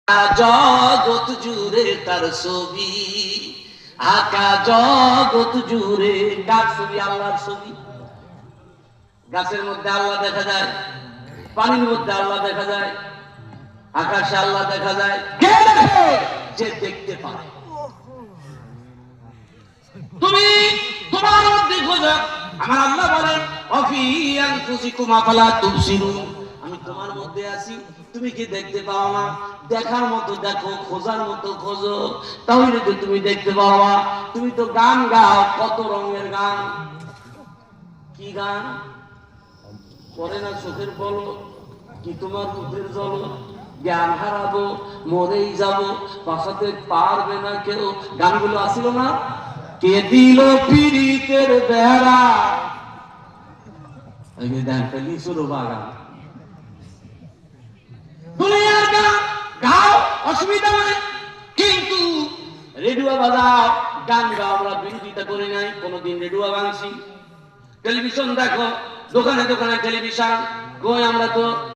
জগৎ জুড়ে তার ছবি আকা, জগৎ জুড়ে গাছ ছবি, আল্লাহর ছবি। গাছের মধ্যে আল্লাহ দেখা যায়, পানির মধ্যে আল্লাহ দেখা যায়, আকাশে আল্লাহ দেখা যায়। কে দেখে? যে দেখতে পারে। তুমি তোমার মধ্যে খোঁজো। আমার আল্লাহ বলেন অফি আনফুসিকুম আফালা তুবসিরুন, আমি তোমার মধ্যে আছি, তুমি কি দেখতে পাও না? দেখার মতো দেখো, খোঁজার মতো খোঁজো, তাহলে তো তুমি দেখতে পাওয়া। তুমি তো গান গাও, কত রঙের গান। কি গান করে না চোখের বলো, কি তোমার মুখের জল, জ্ঞান হারাবো, মরেই যাবো, বাঁচাতে পারবে না কেউ। গানগুলো আসিল না? কে দিল পীড়িতের বেড়া, দেখলি শুরু বাগান। দুনিয়ার গান গাও, অসুবিধা নাই, কিন্তু রেডিও বাজাও, গান গাও। আমরা বিরোধিতা করি নাই, কোনদিন রেডিও গানছি। টেলিভিশন দেখো, দোকানে দোকানে টেলিভিশন, কই আমরা তো